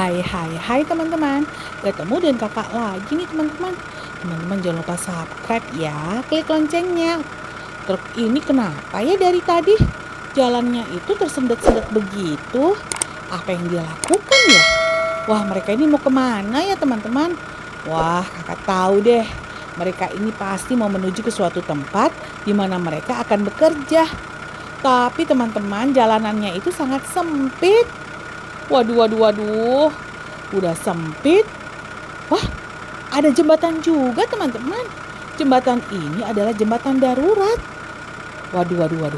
Hai teman-teman, ketemu dengan kakak lagi nih teman-teman. Teman-teman jangan lupa subscribe ya, klik loncengnya. Truk ini kenapa ya dari tadi? Jalannya itu tersendat-sendat begitu. Apa yang dia lakukan ya? Wah, mereka ini mau kemana ya teman-teman? Wah, kakak tahu deh. Mereka ini pasti mau menuju ke suatu tempat di mana mereka akan bekerja. Tapi teman-teman, jalanannya itu sangat sempit. Waduh. Udah sempit. Wah, ada jembatan juga teman-teman. Jembatan ini adalah jembatan darurat. Waduh.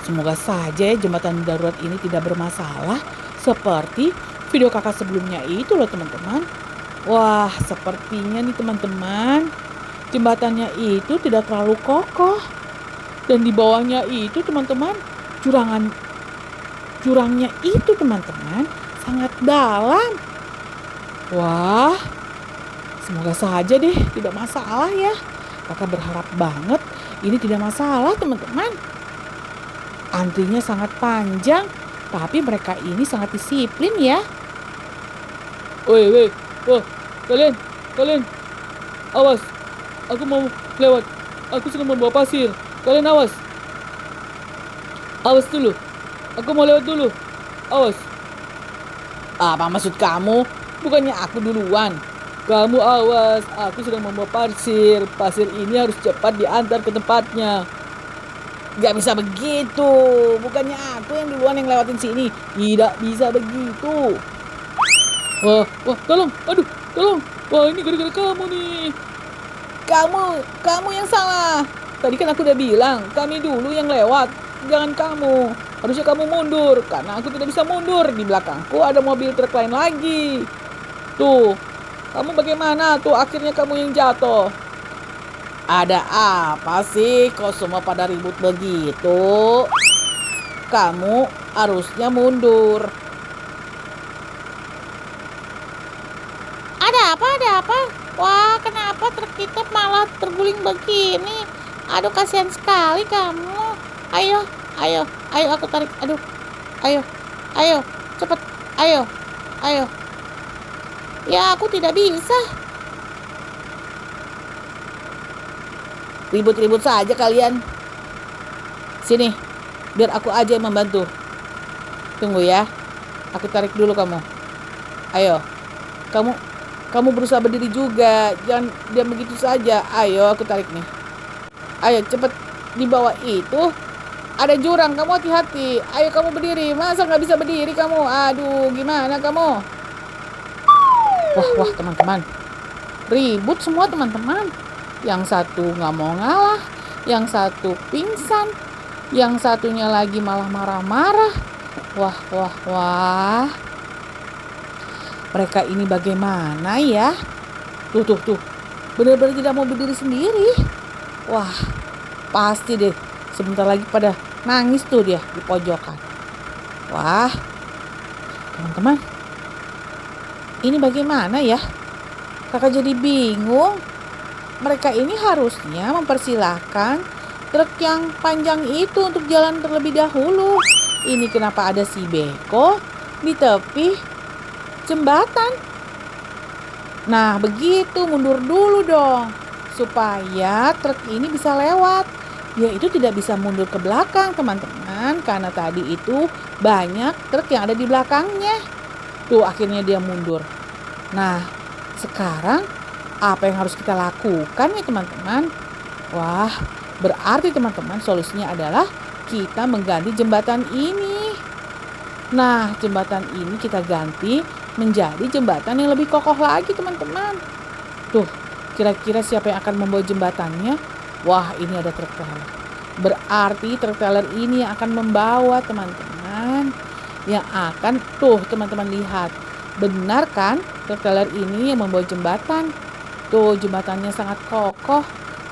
Semoga saja jembatan darurat ini tidak bermasalah. Seperti video kakak sebelumnya itu loh teman-teman. Wah, sepertinya nih teman-teman. Jembatannya itu tidak terlalu kokoh. Dan di bawahnya itu teman-teman, jurangnya itu teman-teman sangat dalam. Wah, semoga saja deh tidak masalah ya. Kakak berharap banget ini tidak masalah teman-teman. Antrinya sangat panjang, tapi mereka ini sangat disiplin ya. Woi, wah, kalian, awas, aku mau lewat. Aku sedang membawa pasir. Kalian awas dulu. Aku mau lewat dulu. Awas. Apa maksud kamu? Bukannya aku duluan. Kamu awas, aku sedang membawa pasir. Pasir ini harus cepat diantar ke tempatnya. Gak bisa begitu. Bukannya aku yang duluan yang lewatin sini. Tidak bisa begitu. Wah, tolong. Aduh, tolong. Wah, ini gara-gara kamu nih. Kamu yang salah. Tadi kan aku udah bilang, kami dulu yang lewat. Jangan kamu. Harusnya kamu mundur, karena aku tidak bisa mundur. Di belakangku ada mobil truk lain lagi. Tuh, kamu bagaimana? Tuh, akhirnya kamu yang jatuh. Ada apa sih? Kok semua pada ribut begitu? Kamu harusnya mundur. Ada apa? Wah, kenapa truk kita malah terguling begini? Aduh, kasihan sekali kamu. Ayo, aku tarik. Aduh, ayo, cepet, ayo. Ya, aku tidak bisa. Ribut-ribut saja kalian. Sini, biar aku aja yang membantu. Tunggu ya, aku tarik dulu kamu. Ayo, kamu berusaha berdiri juga. Jangan diam begitu saja. Ayo, aku tarik nih. Ayo, cepet. Di bawah itu ada jurang, kamu hati-hati. Ayo kamu berdiri. Masa nggak bisa berdiri kamu? Aduh, gimana kamu? Wah, teman-teman. Ribut semua teman-teman. Yang satu nggak mau ngalah. Yang satu pingsan. Yang satunya lagi malah marah-marah. Wah. Mereka ini bagaimana ya? Tuh. Benar-benar tidak mau berdiri sendiri. Wah, pasti deh. Sebentar lagi pada nangis tuh dia di pojokan. Wah, teman-teman. Ini bagaimana ya? Kakak jadi bingung. Mereka ini harusnya mempersilahkan truk yang panjang itu untuk jalan terlebih dahulu. Ini kenapa ada si beko di tepi jembatan? Nah, begitu mundur dulu dong. Supaya truk ini bisa lewat. Dia itu tidak bisa mundur ke belakang teman-teman. Karena tadi itu banyak truk yang ada di belakangnya. Tuh akhirnya dia mundur. Nah, sekarang apa yang harus kita lakukan nih teman-teman? Wah, berarti teman-teman solusinya adalah kita mengganti jembatan ini. Nah, jembatan ini kita ganti menjadi jembatan yang lebih kokoh lagi teman-teman. Tuh, kira-kira siapa yang akan membawa jembatannya? Wah, ini ada truk trailer. Berarti truk trailer ini yang akan membawa teman-teman. Yang akan, tuh teman-teman lihat. Benar kan truk trailer ini yang membawa jembatan? Tuh, jembatannya sangat kokoh.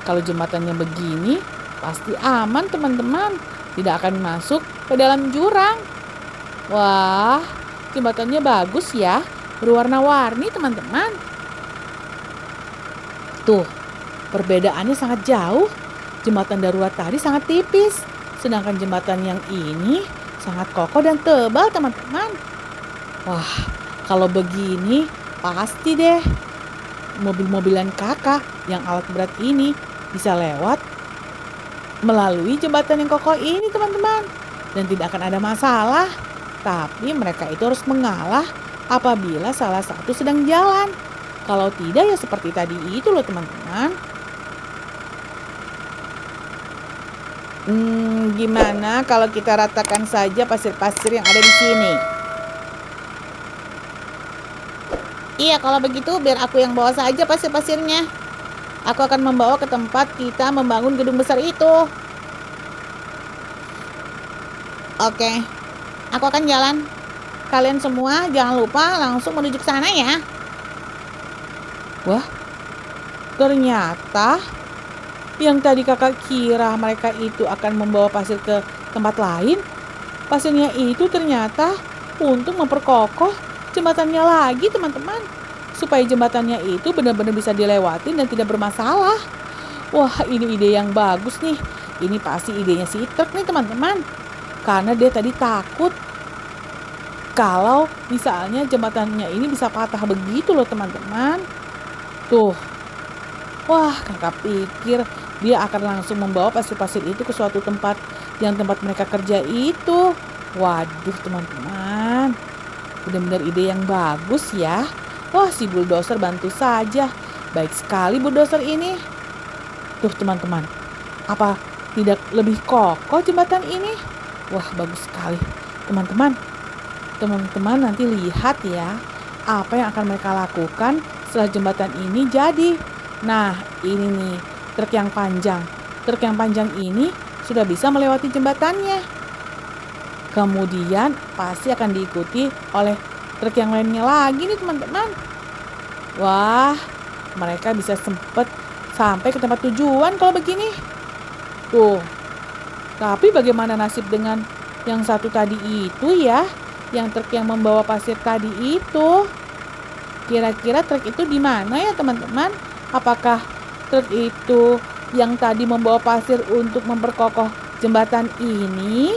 Kalau jembatannya begini, pasti aman teman-teman. Tidak akan masuk ke dalam jurang. Wah, jembatannya bagus ya. Berwarna-warni teman-teman. Tuh, perbedaannya sangat jauh. Jembatan darurat tadi sangat tipis. Sedangkan jembatan yang ini sangat kokoh dan tebal teman-teman. Wah, Kalau begini pasti deh mobil-mobilan kakak yang alat berat ini bisa lewat melalui jembatan yang kokoh ini teman-teman. Dan tidak akan ada masalah. Tapi mereka itu harus mengalah apabila salah satu sedang jalan. Kalau tidak ya seperti tadi itu loh teman-teman. Gimana kalau kita ratakan saja pasir-pasir yang ada di sini? Iya, kalau begitu biar aku yang bawa saja pasir-pasirnya. Aku akan membawa ke tempat kita membangun gedung besar itu. Oke, aku akan jalan. Kalian semua jangan lupa langsung menuju ke sana ya. Wah, ternyata yang tadi kakak kira mereka itu akan membawa pasir ke tempat lain, pasirnya itu ternyata untuk memperkokoh jembatannya lagi teman-teman. Supaya jembatannya itu benar-benar bisa dilewatin dan tidak bermasalah. Wah, ini ide yang bagus nih. Ini pasti idenya si truk nih teman-teman. Karena dia tadi takut kalau misalnya jembatannya ini bisa patah begitu loh teman-teman. Tuh. Wah, kakak pikir dia akan langsung membawa pasir-pasir itu ke suatu tempat yang tempat mereka kerja itu. Waduh teman-teman. Benar-benar ide yang bagus ya. Wah, si bulldozer bantu saja. Baik sekali bulldozer ini. Tuh teman-teman. Apa tidak lebih kokoh jembatan ini? Wah, bagus sekali. Teman-teman. Teman-teman nanti lihat ya. Apa yang akan mereka lakukan setelah jembatan ini jadi. Nah, ini nih truk yang panjang. Truk yang panjang ini sudah bisa melewati jembatannya. Kemudian pasti akan diikuti oleh truk yang lainnya lagi nih teman-teman. Wah, mereka bisa sempat sampai ke tempat tujuan kalau begini. Tuh. Tapi bagaimana nasib dengan yang satu tadi itu ya? Yang truk yang membawa pasir tadi itu. Kira-kira truk itu di mana ya teman-teman? Apakah truk itu yang tadi membawa pasir untuk memperkokoh jembatan ini?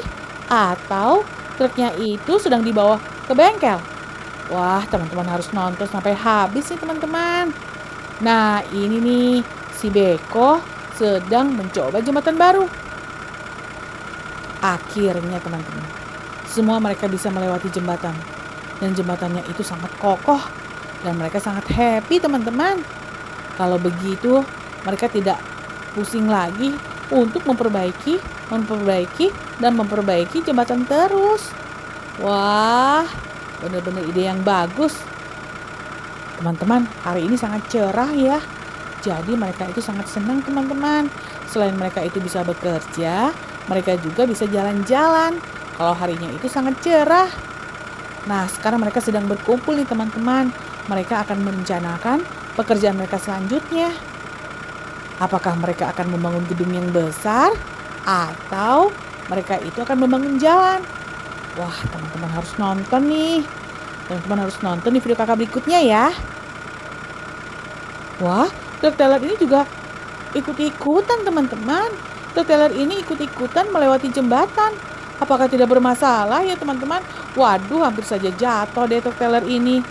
Atau truknya itu sedang dibawa ke bengkel? Wah, teman-teman harus nonton sampai habis nih teman-teman. Nah, ini nih si Beko sedang mencoba jembatan baru. Akhirnya teman-teman, semua mereka bisa melewati jembatan. Dan jembatannya itu sangat kokoh. Dan mereka sangat happy teman-teman. Kalau begitu, mereka tidak pusing lagi untuk memperbaiki jembatan terus. Wah, benar-benar ide yang bagus. Teman-teman, hari ini sangat cerah ya. Jadi mereka itu sangat senang teman-teman. Selain mereka itu bisa bekerja, mereka juga bisa jalan-jalan. Kalau harinya itu sangat cerah. Nah, sekarang mereka sedang berkumpul nih teman-teman. Mereka akan merencanakan pekerjaan mereka selanjutnya. Apakah mereka akan membangun gedung yang besar atau mereka itu akan membangun jalan? Wah, teman-teman harus nonton nih. Teman-teman harus nonton di video kakak berikutnya ya. Wah, truk trailer ini juga ikut-ikutan teman-teman. Truk trailer ini ikut-ikutan melewati jembatan. Apakah tidak bermasalah ya teman-teman? Waduh, hampir saja jatuh deh truk trailer ini.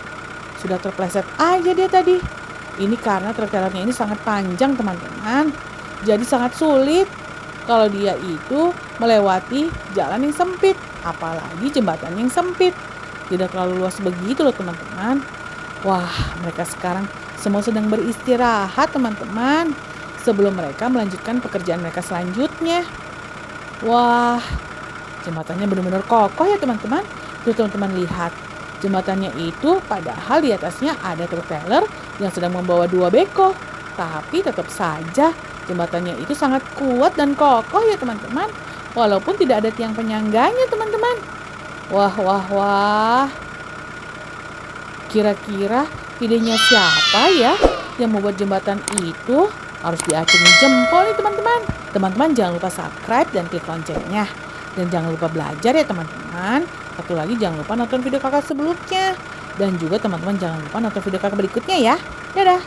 Sudah terpleset aja dia tadi. Ini karena truk trailernya ini sangat panjang teman-teman. Jadi sangat sulit kalau dia itu melewati jalan yang sempit. Apalagi jembatan yang sempit. Tidak terlalu luas begitu loh teman-teman. Wah, mereka sekarang semua sedang beristirahat teman-teman. Sebelum mereka melanjutkan pekerjaan mereka selanjutnya. Wah, jembatannya benar-benar kokoh ya teman-teman. Tuh teman-teman lihat. Jembatannya itu padahal di atasnya ada truk trailer yang sedang membawa 2 beko. Tapi tetap saja jembatannya itu sangat kuat dan kokoh ya teman-teman. Walaupun tidak ada tiang penyangganya teman-teman. Wah. Kira-kira idenya siapa ya yang membuat jembatan itu? Harus diacungi jempol nih teman-teman. Teman-teman jangan lupa subscribe dan klik loncengnya. Dan jangan lupa belajar ya teman-teman. Satu lagi jangan lupa nonton video kakak sebelumnya. Dan juga teman-teman jangan lupa nonton video kakak berikutnya ya. Dadah.